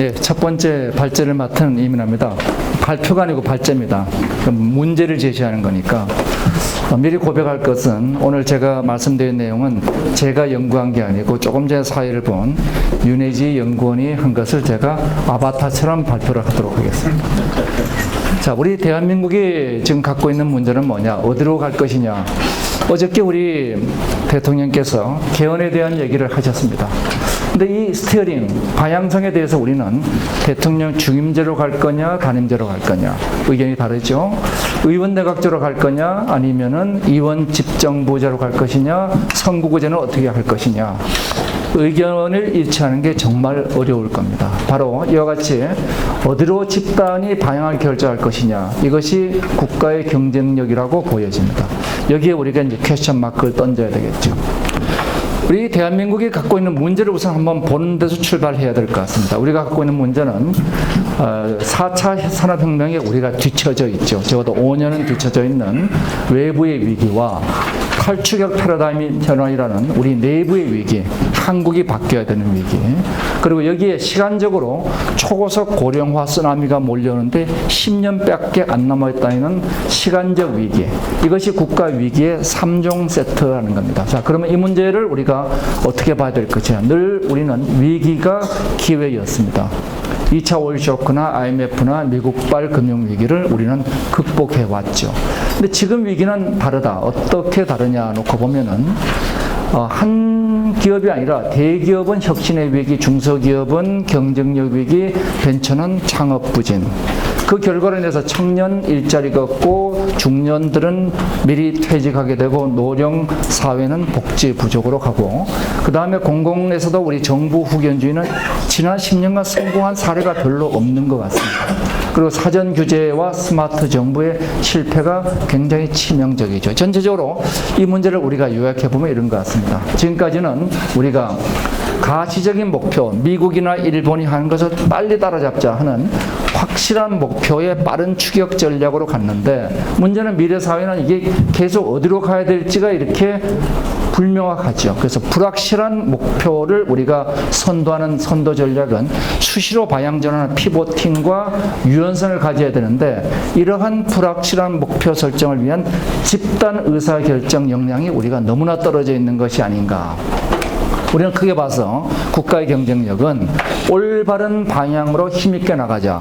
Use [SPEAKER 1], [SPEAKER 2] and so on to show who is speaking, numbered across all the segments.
[SPEAKER 1] 예, 첫 번째 발제를 맡은 이민아입니다. 발표가 아니고 발제입니다. 문제를 제시하는 거니까. 미리 고백할 것은 오늘 제가 말씀드린 내용은 제가 연구한 게 아니고 조금 전에 사회를 본 윤혜지 연구원이 한 것을 제가 아바타처럼 발표를 하도록 하겠습니다. 자, 우리 대한민국이 지금 갖고 있는 문제는 뭐냐? 어디로 갈 것이냐? 어저께 우리 대통령께서 개헌에 대한 얘기를 하셨습니다. 근데 이 스티어링, 방향성에 대해서 우리는 대통령 중임제로 갈 거냐, 단임제로 갈 거냐, 의견이 다르죠. 의원 내각제로 갈 거냐, 아니면은 의원 집정부제로 갈 것이냐, 선거구제는 어떻게 할 것이냐. 의견을 일치하는 게 정말 어려울 겁니다. 바로 이와 같이 어디로 집단이 방향을 결정할 것이냐, 이것이 국가의 경쟁력이라고 보여집니다. 여기에 우리가 이제 퀘스천 마크를 던져야 되겠죠. 우리 대한민국이 갖고 있는 문제를 우선 한번 보는 데서 출발해야 될 것 같습니다. 우리가 갖고 있는 문제는 4차 산업혁명에 우리가 뒤처져 있죠. 적어도 5년은 뒤처져 있는 외부의 위기와 탈추격 패러다임 전환이라는 우리 내부의 위기, 한국이 바뀌어야 되는 위기, 그리고 여기에 시간적으로 초고속 고령화 쓰나미가 몰려오는데 10년밖에 안 남아있다는 시간적 위기, 이것이 국가 위기의 3종 세트라는 겁니다. 자, 그러면 이 문제를 우리가 어떻게 봐야 될 것이냐. 늘 우리는 위기가 기회였습니다. 2차 오일 쇼크나 IMF나 미국발 금융위기를 우리는 극복해왔죠. 근데 지금 위기는 다르다. 어떻게 다르냐 놓고 보면은 한 기업이 아니라 대기업은 혁신의 위기, 중소기업은 경쟁력 위기, 벤처는 창업 부진. 그 결과로 인해서 청년 일자리가 없고 중년들은 미리 퇴직하게 되고 노령 사회는 복지 부족으로 가고, 그 다음에 공공에서도 우리 정부 후견주의는 지난 10년간 성공한 사례가 별로 없는 것 같습니다. 그리고 사전 규제와 스마트 정부의 실패가 굉장히 치명적이죠. 전체적으로 이 문제를 우리가 요약해 보면 이런 것 같습니다. 지금까지는 우리가 가시적인 목표, 미국이나 일본이 하는 것을 빨리 따라잡자 하는 확실한 목표의 빠른 추격 전략으로 갔는데, 문제는 미래 사회는 이게 계속 어디로 가야 될지가 이렇게 불명확하죠. 그래서 불확실한 목표를 우리가 선도하는 선도 전략은 수시로 방향 전환, 피보팅과 유연성을 가져야 되는데, 이러한 불확실한 목표 설정을 위한 집단 의사결정 역량이 우리가 너무나 떨어져 있는 것이 아닌가. 우리는 크게 봐서 국가의 경쟁력은 올바른 방향으로 힘있게 나가자.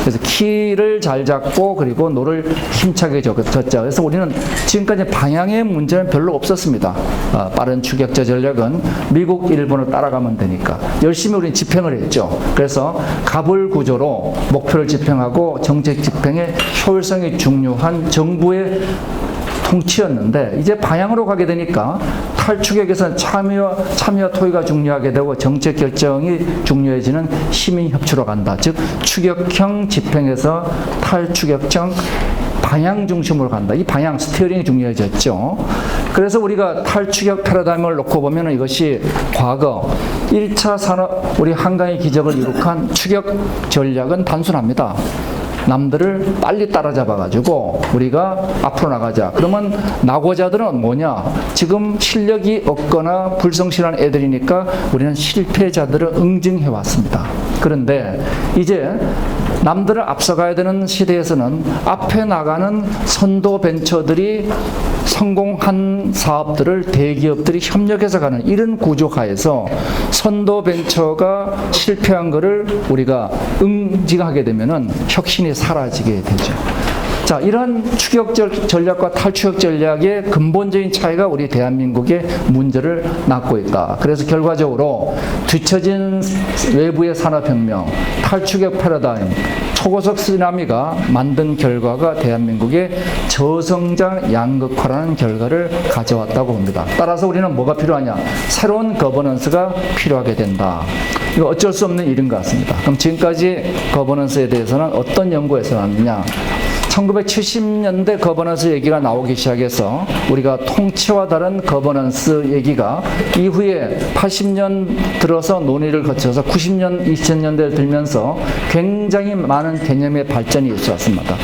[SPEAKER 1] 그래서 키를 잘 잡고 그리고 노를 힘차게 젓자. 그래서 우리는 지금까지 방향의 문제는 별로 없었습니다. 빠른 추격자 전략은 미국, 일본을 따라가면 되니까 열심히 우리는 집행을 했죠. 그래서 가불 구조로 목표를 집행하고 정책 집행의 효율성이 중요한 정부의 통치였는데, 이제 방향으로 가게 되니까 탈추격에서는 참여와 토의가 중요하게 되고 정책 결정이 중요해지는 시민 협치로 간다. 즉 추격형 집행에서 탈추격형 방향 중심으로 간다. 이 방향, 스티어링이 중요해졌죠. 그래서 우리가 탈추격 패러다임을 놓고 보면 이것이 과거 1차 산업, 우리 한강의 기적을 이룩한 추격 전략은 단순합니다. 남들을 빨리 따라잡아가지고 우리가 앞으로 나가자. 그러면 나고자들은 뭐냐? 지금 실력이 없거나 불성실한 애들이니까 우리는 실패자들을 응징해왔습니다. 그런데 이제 남들을 앞서가야 되는 시대에서는 앞에 나가는 선도 벤처들이 성공한 사업들을 대기업들이 협력해서 가는 이런 구조하에서 선도 벤처가 실패한 것을 우리가 응징하게 되면은 혁신이 사라지게 되죠. 자, 이런 추격 전략과 탈추격 전략의 근본적인 차이가 우리 대한민국의 문제를 낳고 있다. 그래서 결과적으로 뒤처진 외부의 산업혁명, 탈추격 패러다임, 초고속 쓰나미가 만든 결과가 대한민국의 저성장 양극화라는 결과를 가져왔다고 봅니다. 따라서 우리는 뭐가 필요하냐? 새로운 거버넌스가 필요하게 된다. 이거 어쩔 수 없는 일인 것 같습니다. 그럼 지금까지 거버넌스에 대해서는 어떤 연구에서 나왔느냐? 1970년대 거버넌스 얘기가 나오기 시작해서 우리가 통치와 다른 거버넌스 얘기가 이후에 80년 들어서 논의를 거쳐서 90년, 2000년대를 들면서 굉장히 많은 개념의 발전이 있었습니다.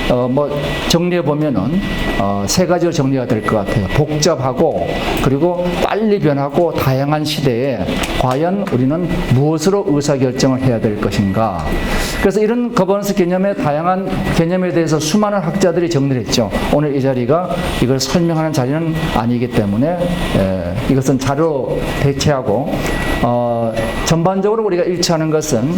[SPEAKER 1] 뭐 정리해 보면은 세 가지로 정리가 될 것 같아요. 복잡하고 그리고 빨리 변하고 다양한 시대에 과연 우리는 무엇으로 의사결정을 해야 될 것인가. 그래서 이런 거버넌스 개념의 다양한 개념에 대해서 수많은 학자들이 정리를 했죠. 오늘 이 자리가 이걸 설명하는 자리는 아니기 때문에 이것은 자료로 대체하고 전반적으로 우리가 일치하는 것은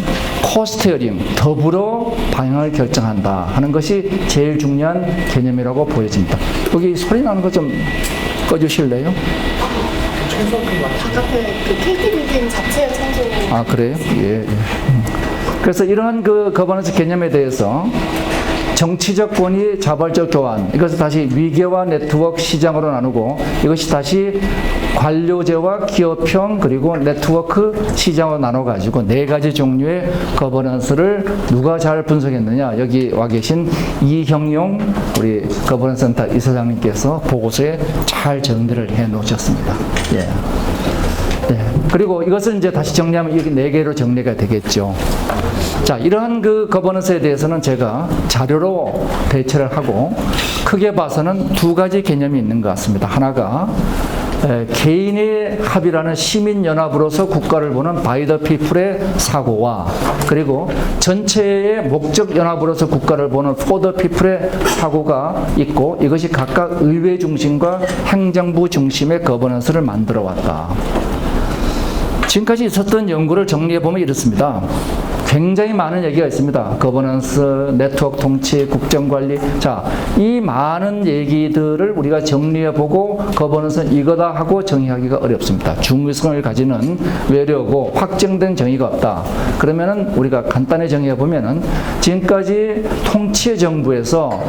[SPEAKER 1] 코스티어링, 더불어 방향을 결정한다 하는 것이 제일 중요한 개념이라고 보여집니다. 여기 소리 나는 거 좀 꺼주실래요?
[SPEAKER 2] 바깥에 그 KT 빌딩 자체의 청소.
[SPEAKER 1] 아, 그래요? 예. 그래서 이러한 그 거버넌스 개념에 대해서 정치적 권위, 자발적 교환, 이것을 다시 위계와 네트워크 시장으로 나누고 이것이 다시 관료제와 기업형 그리고 네트워크 시장으로 나눠가지고 네 가지 종류의 거버넌스를 누가 잘 분석했느냐. 여기 와 계신 이형용 우리 거버넌스 센터 이사장님께서 보고서에 잘 정리를 해 놓으셨습니다. 예. 네. 그리고 이것을 이제 다시 정리하면 여기 네 개로 정리가 되겠죠. 자, 이러한 그 거버넌스에 대해서는 제가 자료로 대체를 하고 크게 봐서는 두 가지 개념이 있는 것 같습니다. 하나가 개인의 합의라는 시민연합으로서 국가를 보는 바이 더 피플의 사고와 그리고 전체의 목적 연합으로서 국가를 보는 포 더 피플의 사고가 있고 이것이 각각 의회 중심과 행정부 중심의 거버넌스를 만들어 왔다. 지금까지 있었던 연구를 정리해보면 이렇습니다. 굉장히 많은 얘기가 있습니다. 거버넌스, 네트워크 통치, 국정관리. 자, 이 많은 얘기들을 우리가 정리해보고 거버넌스는 이거다 하고 정의하기가 어렵습니다. 중의성을 가지는 외려고 확정된 정의가 없다. 그러면은 우리가 간단히 정의해보면은 지금까지 통치의 정부에서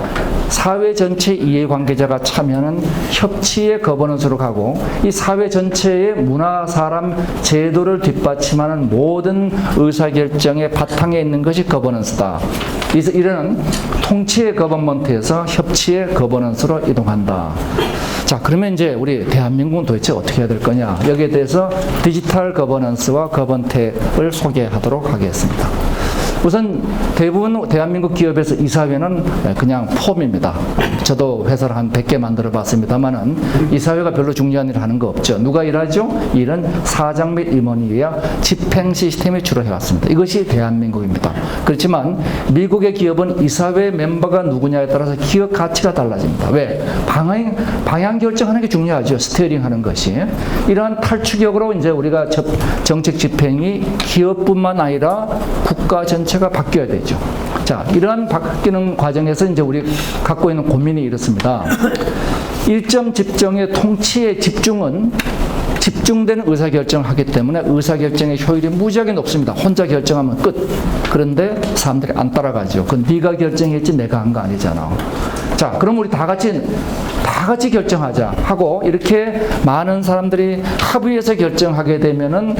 [SPEAKER 1] 사회 전체 이해관계자가 참여하는 협치의 거버넌스로 가고 이 사회 전체의 문화, 사람, 제도를 뒷받침하는 모든 의사결정의 바탕에 있는 것이 거버넌스다. 이러는 통치의 거버넌먼트에서 협치의 거버넌스로 이동한다. 자, 그러면 이제 우리 대한민국은 도대체 어떻게 해야 될 거냐? 여기에 대해서 디지털 거버넌스와 거번택을 소개하도록 하겠습니다. 우선 대부분 대한민국 기업에서 이사회는 그냥 폼입니다. 저도 회사를 한 100개 만들어 봤습니다만은 이사회가 별로 중요한 일을 하는 거 없죠. 누가 일하죠? 일은 사장 및 임원이 해야 집행 시스템이 주로 해왔습니다. 이것이 대한민국입니다. 그렇지만 미국의 기업은 이사회 멤버가 누구냐에 따라서 기업 가치가 달라집니다. 왜? 방향 결정하는 게 중요하죠. 스티어링 하는 것이. 이러한 탈추격으로 이제 우리가 정책 집행이 기업뿐만 아니라 국가 전체가 바뀌어야 되죠. 자, 이러한 바뀌는 과정에서 이제 우리 갖고 있는 고민이 이렇습니다. 일점 집정의 통치의 집중은 집중된 의사결정을 하기 때문에 의사결정의 효율이 무지하게 높습니다. 혼자 결정하면 끝. 그런데 사람들이 안 따라가죠. 그건 네가 결정했지 내가 한 거 아니잖아. 자, 그럼 우리 다 같이 결정하자 하고 이렇게 많은 사람들이 합의해서 결정하게 되면은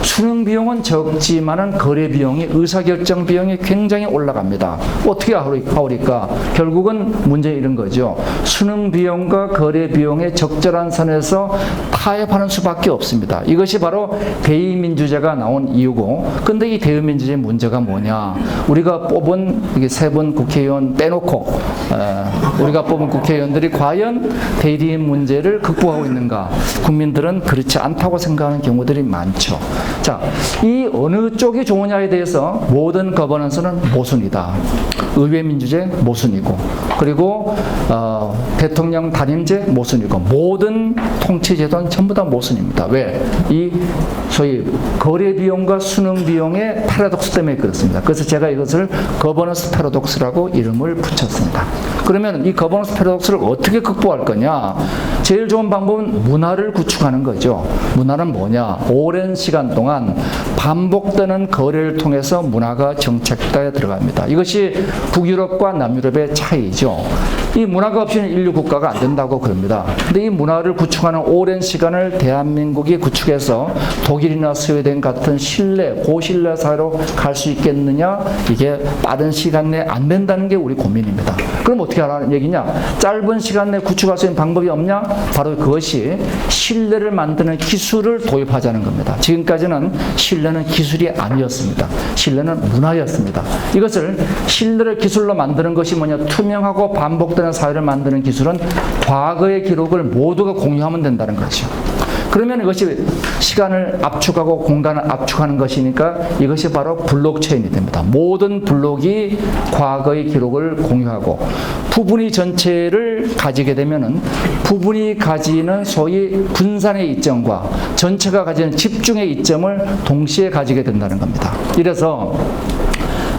[SPEAKER 1] 수능 비용은 적지만은 거래 비용이 의사결정 비용이 굉장히 올라갑니다. 어떻게 하오리까? 결국은 문제 이런 거죠. 수능 비용과 거래 비용의 적절한 선에서 타협하는 수밖에 없습니다. 이것이 바로 대의민주제가 나온 이유고, 근데 이 대의민주제의 문제가 뭐냐? 우리가 뽑은 이게 세 분 국회의원 빼놓고 우리가 뽑은 국회의원들이 과연 대의 문제를 극복하고 있는가? 국민들은 그렇지 않다고 생각하는 경우들이 많죠. 자, 이 어느 쪽이 좋으냐에 대해서 모든 거버넌스는 모순이다. 의회 민주제 모순이고, 그리고 대통령 단임제 모순이고, 모든 통치 제도는 전부 다 모순입니다. 왜? 이 소위 거래 비용과 수능 비용의 패러독스 때문에 그렇습니다. 그래서 제가 이것을 거버넌스 패러독스라고 이름을 붙였습니다. 그러면 이 거버넌스 패러독스를 어떻게 극복할 거냐? 제일 좋은 방법은 문화를 구축하는 거죠. 문화는 뭐냐? 오랜 시간 동안 반복되는 거래를 통해서 문화가 정책에 들어갑니다. 이것이 북유럽과 남유럽의 차이죠. 이 문화가 없이는 인류 국가가 안 된다고 그럽니다. 근데 이 문화를 구축하는 오랜 시간을 대한민국이 구축해서 독일이나 스웨덴 같은 고신뢰 사회로 갈 수 있겠느냐? 이게 빠른 시간 내에 안 된다는 게 우리 고민입니다. 그럼 어떻게 하라는 얘기냐? 짧은 시간 내에 구축할 수 있는 방법이 없냐? 바로 그것이 신뢰를 만드는 기술을 도입하자는 겁니다. 지금까지는 신뢰는 기술이 아니었습니다. 신뢰는 문화였습니다. 이것을 신뢰를 기술로 만드는 것이 뭐냐? 투명하고 반복되는 사회를 만드는 기술은 과거의 기록을 모두가 공유하면 된다는 거죠. 그러면 이것이 시간을 압축하고 공간을 압축하는 것이니까 이것이 바로 블록체인이 됩니다. 모든 블록이 과거의 기록을 공유하고 부분이 전체를 가지게 되면은 부분이 가지는 소위 분산의 이점과 전체가 가지는 집중의 이점을 동시에 가지게 된다는 겁니다. 이래서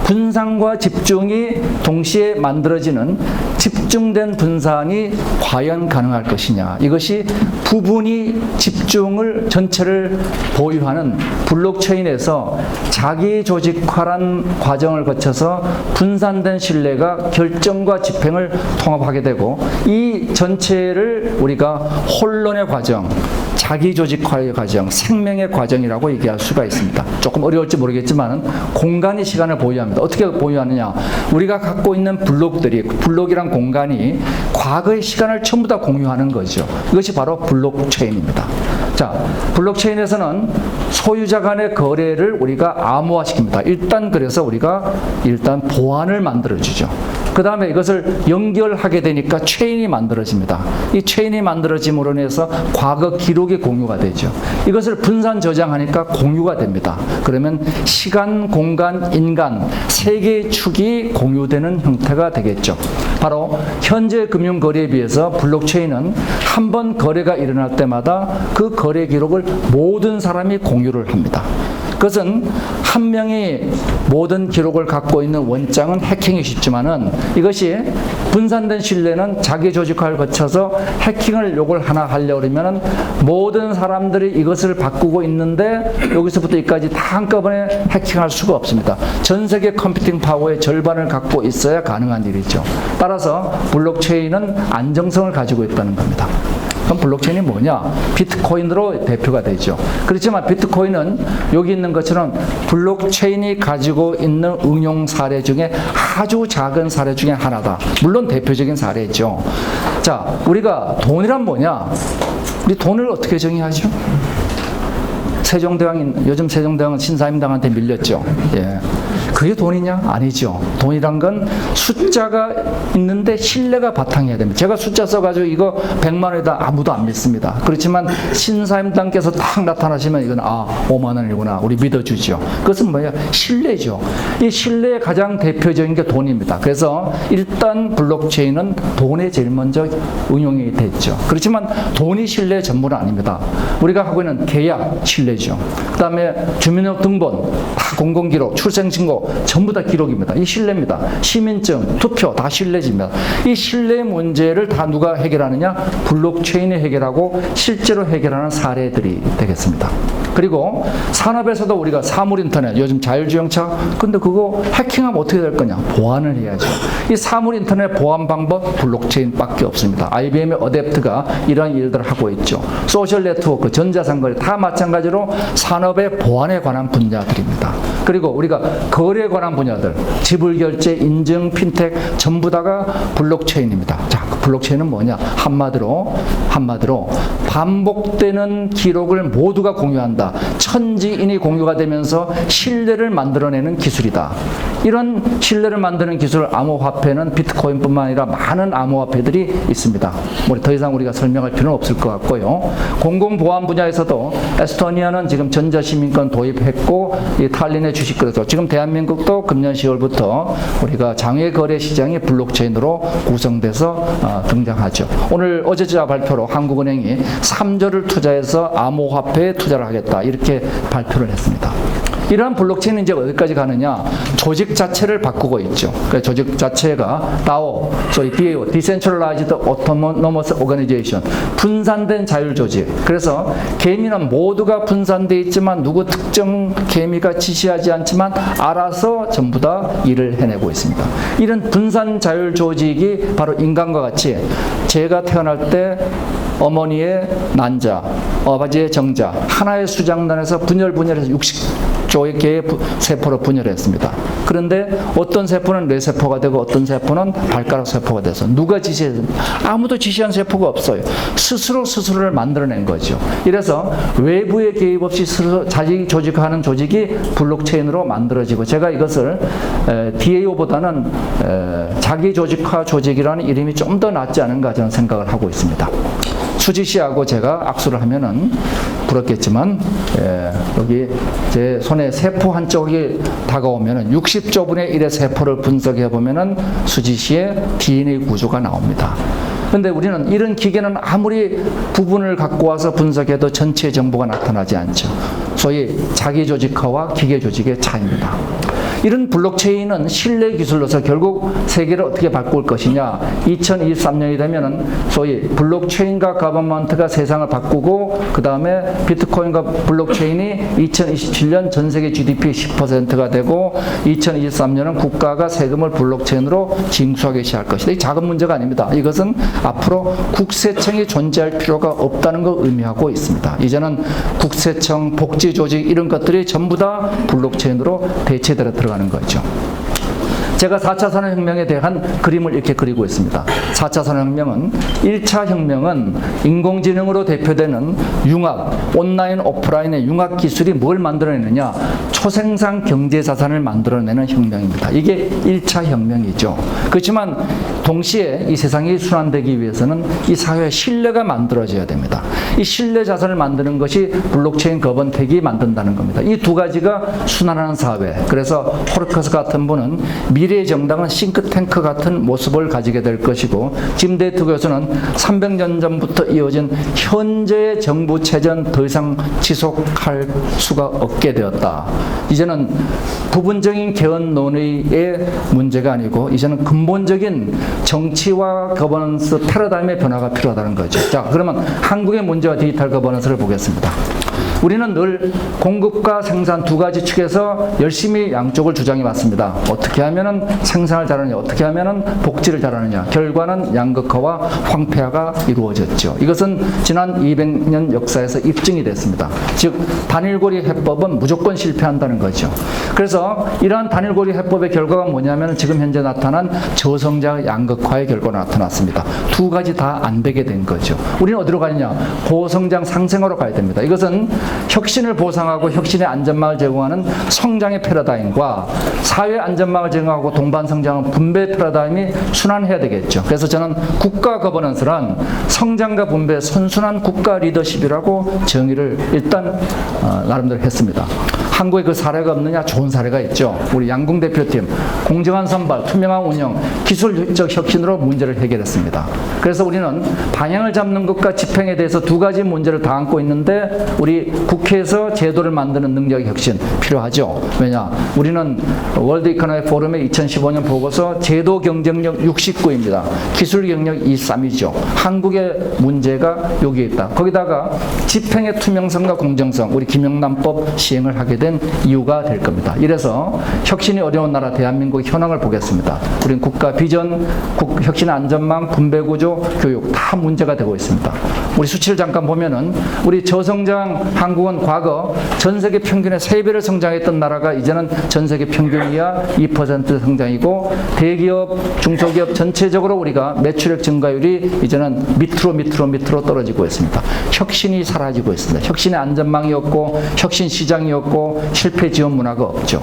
[SPEAKER 1] 분산과 집중이 동시에 만들어지는 집중된 분산이 과연 가능할 것이냐. 이것이 부분이 집중을 전체를 보유하는 블록체인에서 자기 조직화란 과정을 거쳐서 분산된 신뢰가 결정과 집행을 통합하게 되고 이 전체를 우리가 혼론의 과정, 자기 조직화의 과정, 생명의 과정이라고 얘기할 수가 있습니다. 조금 어려울지 모르겠지만 공간이 시간을 보유합니다. 어떻게 보유하느냐? 우리가 갖고 있는 블록이란 공간이 과거의 시간을 전부 다 공유하는 거죠. 이것이 바로 블록체인입니다. 자, 블록체인에서는 소유자 간의 거래를 우리가 암호화시킵니다. 일단 그래서 우리가 보안을 만들어주죠. 그 다음에 이것을 연결하게 되니까 체인이 만들어집니다. 이 체인이 만들어짐으로 인해서 과거 기록이 공유가 되죠. 이것을 분산 저장하니까 공유가 됩니다. 그러면 시간, 공간, 인간 세 개의 축이 공유되는 형태가 되겠죠. 바로 현재 금융거래에 비해서 블록체인은 한 번 거래가 일어날 때마다 그 거래 기록을 모든 사람이 공유를 합니다. 그것은 한 명이 모든 기록을 갖고 있는 원장은 해킹이 쉽지만은 이것이 분산된 신뢰는 자기 조직화를 거쳐서 해킹을 요걸 하나 하려고 그러면은 모든 사람들이 이것을 바꾸고 있는데 여기서부터 여기까지 다 한꺼번에 해킹할 수가 없습니다. 전 세계 컴퓨팅 파워의 절반을 갖고 있어야 가능한 일이죠. 따라서 블록체인은 안정성을 가지고 있다는 겁니다. 그럼 블록체인이 뭐냐? 비트코인으로 대표가 되죠. 그렇지만 비트코인은 여기 있는 것처럼 블록체인이 가지고 있는 응용 사례 중에 아주 작은 사례 중에 하나다. 물론 대표적인 사례죠. 자, 우리가 돈이란 뭐냐? 우리 돈을 어떻게 정의하죠? 요즘 세종대왕은 신사임당한테 밀렸죠. 예. 그게 돈이냐? 아니죠. 돈이란 건 숫자가 있는데 신뢰가 바탕이어야 됩니다. 제가 숫자 써가지고 이거 100만 원이다 아무도 안 믿습니다. 그렇지만 신사임당께서 딱 나타나시면 이건 5만 원이구나 우리 믿어주죠. 그것은 뭐야? 신뢰죠. 이 신뢰의 가장 대표적인 게 돈입니다. 그래서 일단 블록체인은 돈에 제일 먼저 응용이 됐죠. 그렇지만 돈이 신뢰의 전부는 아닙니다. 우리가 하고 있는 계약 신뢰죠. 그 다음에 주민등록번호, 공공기록, 출생신고 전부 다 기록입니다. 이 신뢰입니다. 시민증, 투표 다 신뢰입니다. 이 신뢰 문제를 다 누가 해결하느냐? 블록체인이 해결하고 실제로 해결하는 사례들이 되겠습니다. 그리고 산업에서도 우리가 사물인터넷, 요즘 자율주행차, 근데 그거 해킹하면 어떻게 될 거냐? 보안을 해야죠. 이 사물인터넷 보안 방법 블록체인밖에 없습니다. IBM의 어댑트가 이러한 일들을 하고 있죠. 소셜 네트워크, 전자상거래 다 마찬가지로 산업의 보안에 관한 분야들입니다. 그리고 우리가 거래에 관한 분야들, 지불결제, 인증, 핀텍 전부 다가 블록체인입니다. 자, 그 블록체인은 뭐냐? 한마디로 반복되는 기록을 모두가 공유한다. 천지인이 공유가 되면서 신뢰를 만들어내는 기술이다. 이런 신뢰를 만드는 기술 암호화폐는 비트코인뿐만 아니라 많은 암호화폐들이 있습니다. 더 이상 우리가 설명할 필요는 없을 것 같고요. 공공보안 분야에서도 에스토니아는 지금 전자시민권 도입했고 이 탈린의 주식거래소, 지금 대한민국도 금년 10월부터 우리가 장외거래 시장이 블록체인으로 구성돼서 등장하죠. 오늘 어제자 발표로 한국은행이 3조를 투자해서 암호화폐에 투자를 하겠다 이렇게 발표를 했습니다. 이러한 블록체인은 이제 어디까지 가느냐? 조직 자체를 바꾸고 있죠. 그러니까 조직 자체가 DAO, 소위 DAO, Decentralized Autonomous Organization, 분산된 자율 조직. 그래서 개미는 모두가 분산되어 있지만 누구 특정 개미가 지시하지 않지만 알아서 전부 다 일을 해내고 있습니다. 이런 분산 자율 조직이 바로 인간과 같이 제가 태어날 때 어머니의 난자, 아버지의 정자, 하나의 수장단에서 분열해서 60조의 개의 세포로 분열했습니다. 그런데 어떤 세포는 뇌세포가 되고 어떤 세포는 발가락 세포가 돼서 누가 지시했습니까? 아무도 지시한 세포가 없어요. 스스로를 만들어낸 거죠. 이래서 외부의 개입 없이 스스로 자기 조직화하는 조직이 블록체인으로 만들어지고, 제가 이것을 DAO보다는 자기 조직화 조직이라는 이름이 좀 더 낫지 않은가 저는 생각을 하고 있습니다. 수지 씨하고 제가 악수를 하면은 부럽겠지만, 여기 제 손에 세포 한쪽이 다가오면은 60조분의 1의 세포를 분석해 보면은 수지 씨의 DNA 구조가 나옵니다. 근데 우리는 이런 기계는 아무리 부분을 갖고 와서 분석해도 전체 정보가 나타나지 않죠. 소위 자기 조직화와 기계 조직의 차이입니다. 이런 블록체인은 신뢰 기술로서 결국 세계를 어떻게 바꿀 것이냐. 2023년이 되면은 소위 블록체인과 거버먼트가 세상을 바꾸고, 그 다음에 비트코인과 블록체인이 2027년 전 세계 GDP 10%가 되고, 2023년은 국가가 세금을 블록체인으로 징수하기 시작할 것이다. 이 작은 문제가 아닙니다. 이것은 앞으로 국세청이 존재할 필요가 없다는 걸 의미하고 있습니다. 이제는 국세청, 복지조직 이런 것들이 전부 다 블록체인으로 대체되어 들어가는 거죠. 제가 4차 산업혁명에 대한 그림을 이렇게 그리고 있습니다. 4차 산업혁명은 1차 혁명은 인공지능으로 대표되는 융합, 온라인, 오프라인의 융합 기술이 뭘 만들어내느냐? 초생산 경제자산을 만들어내는 혁명입니다. 이게 1차 혁명이죠. 그렇지만 동시에 이 세상이 순환되기 위해서는 이 사회의 신뢰가 만들어져야 됩니다. 이 신뢰 자산을 만드는 것이 블록체인 거버넌트가 만든다는 겁니다. 이 두 가지가 순환하는 사회. 그래서 호르커스 같은 분은 미래의 정당은 싱크탱크 같은 모습을 가지게 될 것이고, 짐데이트 교수는 300년 전부터 이어진 현재의 정부 체제는 더 이상 지속할 수가 없게 되었다. 이제는 부분적인 개헌 논의의 문제가 아니고 이제는 근본적인 정치와 거버넌스 패러다임의 변화가 필요하다는 거죠. 자, 그러면 한국의 문제와 디지털 거버넌스를 보겠습니다. 우리는 늘 공급과 생산 두 가지 축에서 열심히 양쪽을 주장해 왔습니다. 어떻게 하면은 생산을 잘하느냐, 어떻게 하면은 복지를 잘하느냐. 결과는 양극화와 황폐화가 이루어졌죠. 이것은 지난 200년 역사에서 입증이 됐습니다. 즉, 단일고리 해법은 무조건 실패한다는 거죠. 그래서 이러한 단일고리 해법의 결과가 뭐냐면 지금 현재 나타난 저성장 양극화의 결과가 나타났습니다. 두 가지 다 안 되게 된 거죠. 우리는 어디로 가느냐? 고성장 상생으로 가야 됩니다. 이것은 혁신을 보상하고 혁신의 안전망을 제공하는 성장의 패러다임과 사회 안전망을 제공하고 동반 성장은 분배 패러다임이 순환해야 되겠죠. 그래서 저는 국가 거버넌스란 성장과 분배의 선순환 국가 리더십이라고 정의를 일단 나름대로 했습니다. 한국에 그 사례가 없느냐? 좋은 사례가 있죠. 우리 양궁 대표팀 공정한 선발, 투명한 운영, 기술적 혁신으로 문제를 해결했습니다. 그래서 우리는 방향을 잡는 것과 집행에 대해서 두 가지 문제를 다 안고 있는데, 우리 국회에서 제도를 만드는 능력 혁신 필요하죠. 왜냐? 우리는 월드 이코노믹 포럼의 2015년 보고서 제도 경쟁력 69입니다. 기술 경력 23이죠. 한국의 문제가 여기에 있다. 거기다가 집행의 투명성과 공정성, 우리 김영란법 시행을 하게 된 이유가 될 겁니다. 이래서 혁신이 어려운 나라 대한민국 현황을 보겠습니다. 우리는 국가 비전, 혁신 안전망, 분배구조, 교육 다 문제가 되고 있습니다. 우리 수치를 잠깐 보면은 우리 저성장 한국은 과거 전 세계 평균의 3배를 성장했던 나라가 이제는 전 세계 평균 이하 2% 성장이고, 대기업, 중소기업 전체적으로 우리가 매출액 증가율이 이제는 밑으로 떨어지고 있습니다. 혁신이 사라지고 있습니다. 혁신의 안전망이 없고 혁신 시장이 없고 실패 지원 문화가 없죠.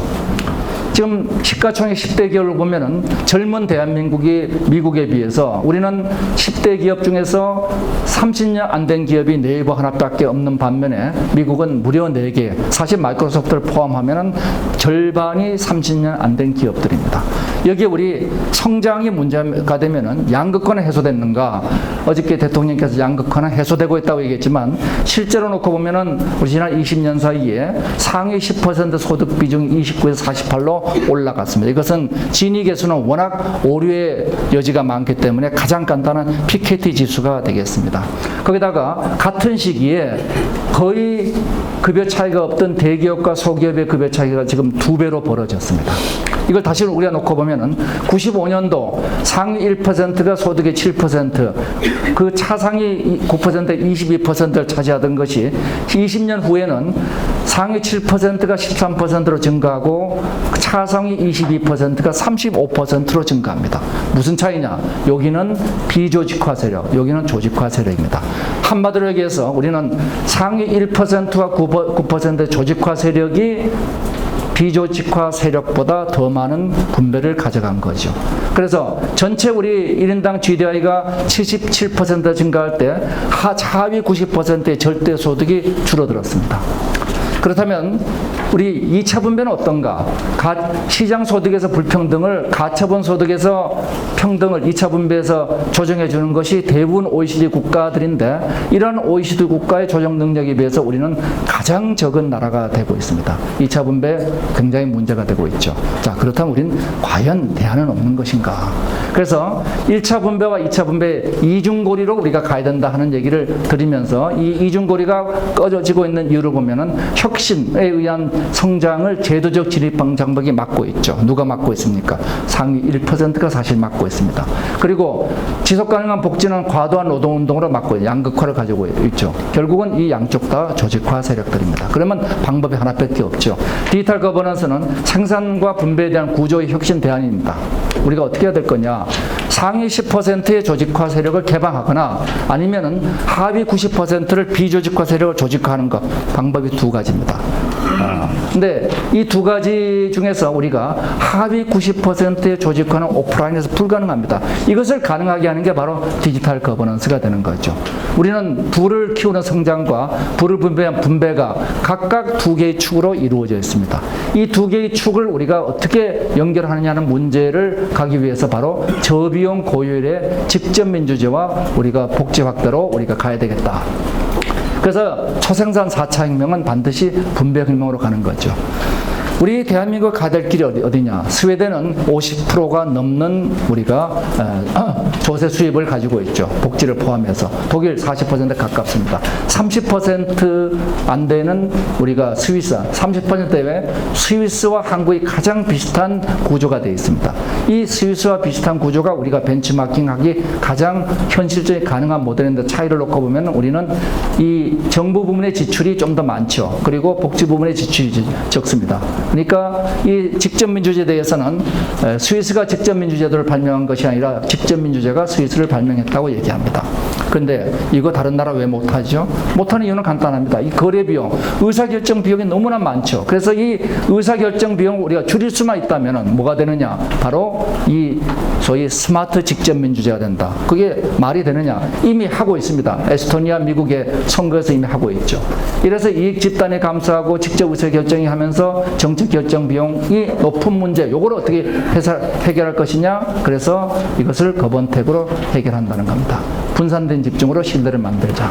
[SPEAKER 1] 지금 시가총액 10대 기업을 보면은 젊은 대한민국이 미국에 비해서 우리는 10대 기업 중에서 30년 안 된 기업이 네이버 하나밖에 없는 반면에 미국은 무려 4개, 사실 마이크로소프트를 포함하면은 절반이 30년 안 된 기업들입니다. 여기에 우리 성장이 문제가 되면은 양극화는 해소됐는가? 어저께 대통령께서 양극화는 해소되고 있다고 얘기했지만 실제로 놓고 보면은 우리 지난 20년 사이에 상위 10% 소득 비중이 29에서 48로 올라갔습니다. 이것은 지니 계수는 워낙 오류의 여지가 많기 때문에 가장 간단한 PKT 지수가 되겠습니다. 거기다가 같은 시기에 거의 급여 차이가 없던 대기업과 소기업의 급여 차이가 지금 2배로 벌어졌습니다. 이걸 다시 우리가 놓고 보면은 95년도 상위 1%가 소득의 7%, 그 차상위 9%의 22%를 차지하던 것이 20년 후에는 상위 7%가 13%로 증가하고 차상위 22%가 35%로 증가합니다. 무슨 차이냐? 여기는 비조직화 세력, 여기는 조직화 세력입니다. 한마디로 얘기해서 우리는 상위 1%와 9%의 조직화 세력이 비조직화 세력보다 더 많은 분배를 가져간 거죠. 그래서 전체 우리 1인당 GDI가 77% 증가할 때 하위 90%의 절대 소득이 줄어들었습니다. 그렇다면 우리 2차 분배는 어떤가? 시장 소득에서 불평등을 가처분 소득에서 평등을 2차 분배에서 조정해 주는 것이 대부분 OECD 국가들인데, 이런 OECD 국가의 조정 능력에 비해서 우리는 가장 적은 나라가 되고 있습니다. 2차 분배 굉장히 문제가 되고 있죠. 자, 그렇다면 우리는 과연 대안은 없는 것인가? 그래서 1차 분배와 2차 분배 이중고리로 우리가 가야 된다 하는 얘기를 드리면서, 이 이중고리가 꺼져지고 있는 이유를 보면은 혁신에 의한 성장을 제도적 진입 장벽이 막고 있죠. 누가 막고 있습니까? 상위 1%가 사실 막고 있습니다. 그리고 지속 가능한 복지는 과도한 노동운동으로 막고 양극화를 가지고 있죠. 결국은 이 양쪽 다 조직화 세력들입니다. 그러면 방법이 하나밖에 없죠. 디지털 거버넌스는 생산과 분배에 대한 구조의 혁신 대안입니다. 우리가 어떻게 해야 될 거냐? 상위 10%의 조직화 세력을 개방하거나 아니면은 하위 90%를 비조직화 세력을 조직화하는 것, 방법이 두 가지입니다. 근데 이 두 가지 중에서 우리가 하위 90%의 조직화는 오프라인에서 불가능합니다. 이것을 가능하게 하는 게 바로 디지털 거버넌스가 되는 거죠. 우리는 부를 키우는 성장과 부를 분배한 분배가 각각 두 개의 축으로 이루어져 있습니다. 이 두 개의 축을 우리가 어떻게 연결하느냐는 문제를 가기 위해서 바로 저비용 고효율의 직접 민주제와 우리가 복지 확대로 우리가 가야 되겠다. 그래서 초생산 4차 혁명은 반드시 분배 혁명으로 가는 거죠. 우리 대한민국 가야 될 길이 어디냐? 스웨덴은 50%가 넘는 우리가 조세 수입을 가지고 있죠. 복지를 포함해서. 독일 40%에 가깝습니다. 30% 안 되는 우리가 스위스, 30%의 스위스와 한국이 가장 비슷한 구조가 되어 있습니다. 이 스위스와 비슷한 구조가 우리가 벤치마킹하기 가장 현실적인 가능한 모델인데, 차이를 놓고 보면 우리는 이 정부 부문의 지출이 좀 더 많죠. 그리고 복지 부문의 지출이 적습니다. 그러니까 이 직접민주제에 대해서는 스위스가 직접민주제도를 발명한 것이 아니라 직접민주제가 스위스를 발명했다고 얘기합니다. 그런데 이거 다른 나라 왜 못하죠? 못하는 이유는 간단합니다. 이 거래 비용, 의사결정 비용이 너무나 많죠. 그래서 이 의사결정 비용을 우리가 줄일 수만 있다면 뭐가 되느냐? 바로 이 소위 스마트 직접민주제가 된다. 그게 말이 되느냐? 이미 하고 있습니다. 에스토니아, 미국의 선거에서 이미 하고 있죠. 이래서 이익 집단에 감사하고 직접 의사결정이 하면서 정책 결정 비용이 높은 문제, 요걸 어떻게 해결할 것이냐? 그래서 이것을 거번택으로 해결한다는 겁니다. 분산된 집중으로 신뢰를 만들자.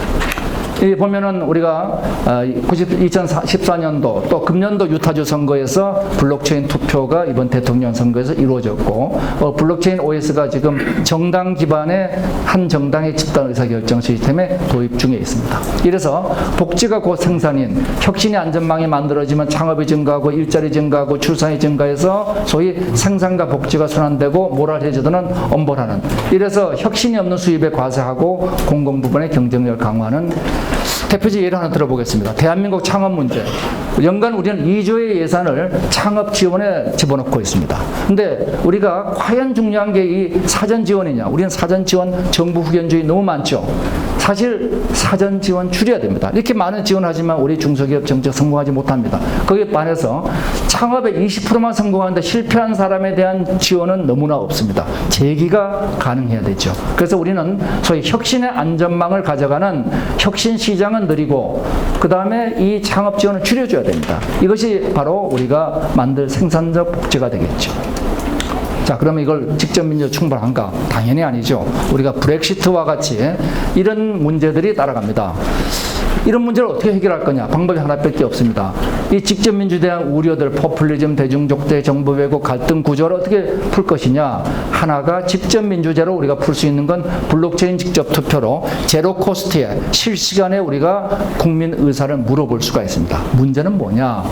[SPEAKER 1] 이 보면은 우리가 2014년도 또 금년도 유타주 선거에서 블록체인 투표가 이번 대통령 선거에서 이루어졌고, 블록체인 OS가 지금 정당 기반의 한 정당의 집단 의사결정 시스템에 도입 중에 있습니다. 이래서 복지가 곧 생산인, 혁신의 안전망이 만들어지면 창업이 증가하고 일자리 증가하고 출산이 증가해서 소위 생산과 복지가 순환되고 모랄 해저드는 엄벌하는, 이래서 혁신이 없는 수입에 과세하고 공공부문의 경쟁력을 강화하는 대표적 예를 하나 들어보겠습니다. 대한민국 창업 문제. 연간 우리는 2조의 예산을 창업 지원에 집어넣고 있습니다. 근데 우리가 과연 중요한 게 이 사전 지원이냐? 우리는 사전 지원 정부 후견주의 너무 많죠. 사실 사전 지원 줄여야 됩니다. 이렇게 많은 지원하지만 우리 중소기업 정책 성공하지 못합니다. 거기에 반해서 창업에 20%만 성공하는데 실패한 사람에 대한 지원은 너무나 없습니다. 재기가 가능해야 되죠. 그래서 우리는 소위 혁신의 안전망을 가져가는 혁신 시장은 느리고, 그 다음에 이 창업 지원을 줄여줘야 됩니다. 이것이 바로 우리가 만들 생산적 복지가 되겠죠. 자, 그러면 이걸 직접민주 충분한가? 당연히 아니죠. 우리가 브렉시트와 같이 이런 문제들이 따라갑니다. 이런 문제를 어떻게 해결할 거냐? 방법이 하나밖에 없습니다. 이 직접민주에 대한 우려들, 포퓰리즘, 대중족대, 정부 왜곡, 갈등 구조를 어떻게 풀 것이냐? 하나가 직접민주제로 우리가 풀 수 있는 건 블록체인 직접 투표로 제로 코스트에 실시간에 우리가 국민 의사를 물어볼 수가 있습니다. 문제는 뭐냐?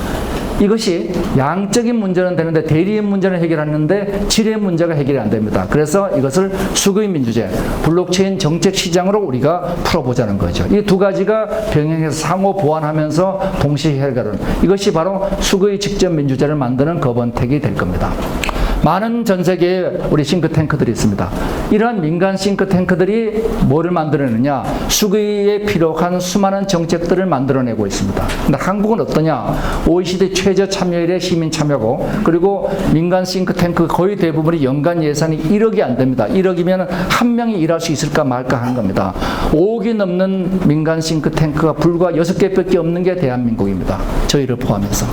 [SPEAKER 1] 이것이 양적인 문제는 되는데 대리인 문제는 해결하는데 질의 문제가 해결이 안 됩니다. 그래서 이것을 수거의 민주제, 블록체인 정책 시장으로 우리가 풀어보자는 거죠. 이 두 가지가 병행해서 상호 보완하면서 동시에 해결하는 이것이 바로 수거의 직접 민주제를 만드는 거번택이 될 겁니다. 많은 전 세계에 우리 싱크탱크들이 있습니다. 이러한 민간 싱크탱크들이 뭐를 만들어내느냐? 수거에 필요한 수많은 정책들을 만들어내고 있습니다. 근데 한국은 어떠냐? OECD 최저 참여율의 시민 참여고, 그리고 민간 싱크탱크 거의 대부분이 연간 예산이 1억이 안 됩니다. 1억이면 한 명이 일할 수 있을까 말까 하는 겁니다. 5억이 넘는 민간 싱크탱크가 불과 6개밖에 없는 게 대한민국입니다. 저희를 포함해서.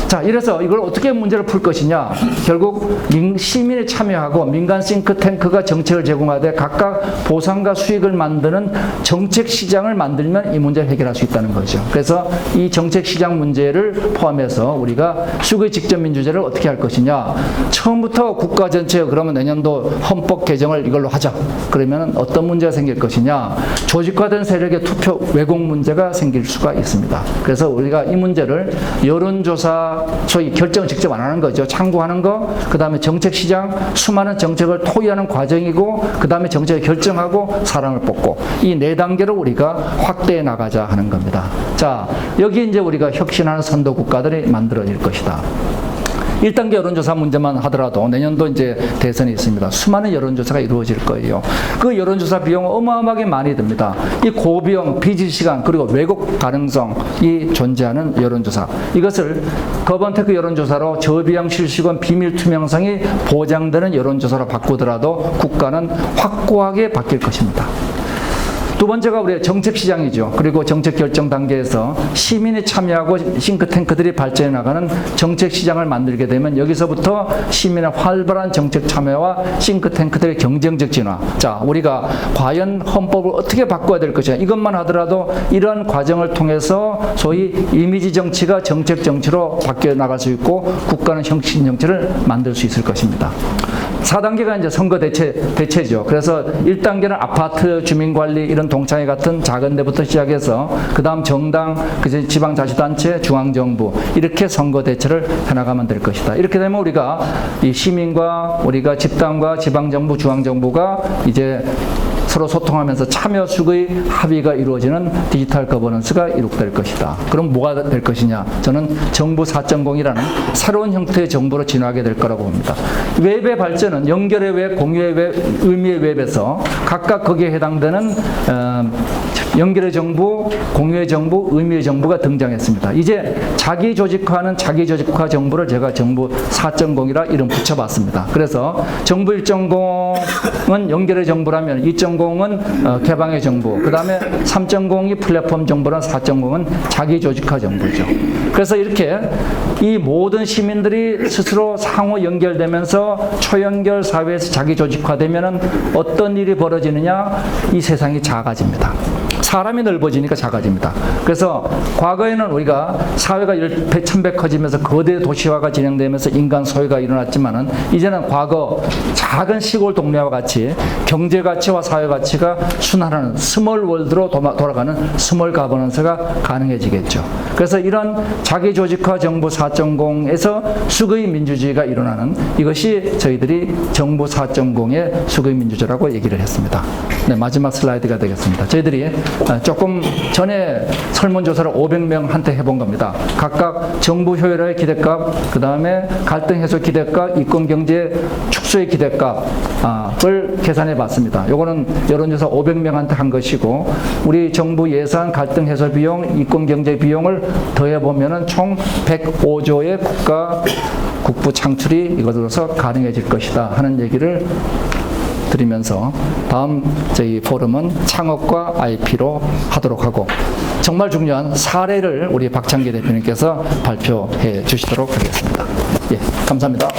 [SPEAKER 1] 자, 이래서 이걸 어떻게 문제를 풀 것이냐? 결국 시민이 참여하고 민간 싱크탱크가 정책을 제공하되 각각 보상과 수익을 만드는 정책 시장을 만들면 이 문제를 해결할 수 있다는 거죠. 그래서 이 정책 시장 문제를 포함해서 우리가 수거의 직접 민주제를 어떻게 할 것이냐? 처음부터 국가 전체 그러면 내년도 헌법 개정을 이걸로 하자. 그러면 어떤 문제가 생길 것이냐? 조직화된 세력의 투표 왜곡 문제가 생길 수가 있습니다. 그래서 우리가 이 문제를 여론조사 소위 결정을 직접 안 하는 거죠. 참고하는 거, 그 다음에 정책시장, 수많은 정책을 토의하는 과정이고, 그 다음에 정책을 결정하고 사람을 뽑고, 이 4단계로 우리가 확대해 나가자 하는 겁니다. 자, 여기 이제 우리가 혁신하는 선도 국가들이 만들어질 것이다. 1단계 여론조사 문제만 하더라도 내년도 이제 대선이 있습니다. 수많은 여론조사가 이루어질 거예요. 그 여론조사 비용은 어마어마하게 많이 듭니다. 이 고비용, 비질시간, 그리고 왜곡 가능성이 존재하는 여론조사. 이것을 거번테크 여론조사로 저비용 실시권 비밀 투명성이 보장되는 여론조사로 바꾸더라도 국가는 확고하게 바뀔 것입니다. 두 번째가 우리의 정책시장이죠. 그리고 정책 결정 단계에서 시민이 참여하고 싱크탱크들이 발전해 나가는 정책시장을 만들게 되면 여기서부터 시민의 활발한 정책 참여와 싱크탱크들의 경쟁적 진화. 자, 우리가 과연 헌법을 어떻게 바꿔야 될 것이냐. 이것만 하더라도 이러한 과정을 통해서 소위 이미지 정치가 정책 정치로 바뀌어 나갈 수 있고 국가는 혁신 정치를 만들 수 있을 것입니다. 4단계가 이제 선거 대체죠. 그래서 1단계는 아파트 주민관리 이런 동창회 같은 작은 데부터 시작해서 그 다음 정당, 지방자치단체, 중앙정부 이렇게 선거 대체를 해나가면 될 것이다. 이렇게 되면 우리가 이 시민과 우리가 집단과 지방정부, 중앙정부가 이제 서로 소통하면서 참여 수거의 합의가 이루어지는 디지털 거버넌스가 이룩될 것이다. 그럼 뭐가 될 것이냐? 저는 정부 4.0이라는 새로운 형태의 정부로 진화하게 될 거라고 봅니다. 웹의 발전은 연결의 웹, 공유의 웹, 의미의 웹에서 각각 거기에 해당되는 연결의 정부, 공유의 정부, 의미의 정부가 등장했습니다. 이제 자기 조직화는 자기 조직화 정부를 제가 정부 4.0이라 이름 붙여봤습니다. 그래서 정부 1.0은 연결의 정부라면 2.0은 개방의 정부, 그 다음에 3.0이 플랫폼 정부란 4.0은 자기 조직화 정부죠. 그래서 이렇게 이 모든 시민들이 스스로 상호 연결되면서 초연결 사회에서 자기 조직화되면은 어떤 일이 벌어지느냐? 이 세상이 작아집니다. 사람이 넓어지니까 작아집니다. 그래서 과거에는 우리가 사회가 천배 커지면서 거대 도시화가 진행되면서 인간 소외가 일어났지만은 이제는 과거 작은 시골 동네와 같이 경제 가치와 사회 가치가 순환하는 스몰 월드로 돌아가는 스몰 가버넌스가 가능해지겠죠. 그래서 이런 자기 조직화 정부 4.0에서 수거의 민주주의가 일어나는 이것이 저희들이 정부 4.0의 수거의 민주주의라고 얘기를 했습니다. 네, 마지막 슬라이드가 되겠습니다. 저희들이 조금 전에 설문조사를 500명한테 해본 겁니다. 각각 정부 효율화의 기대값, 그 다음에 갈등 해소 기대값, 이권경제 축소의 기대값을 계산해 봤습니다. 요거는 여론조사 500명한테 한 것이고, 우리 정부 예산, 갈등 해소 비용, 이권경제 비용을 더해보면은 총 105조의 국부 창출이 이것으로서 가능해질 것이다 하는 얘기를 드리면서 다음 저희 포럼은 창업과 IP로 하도록 하고, 정말 중요한 사례를 우리 박창기 대표님께서 발표해 주시도록 하겠습니다. 예, 감사합니다.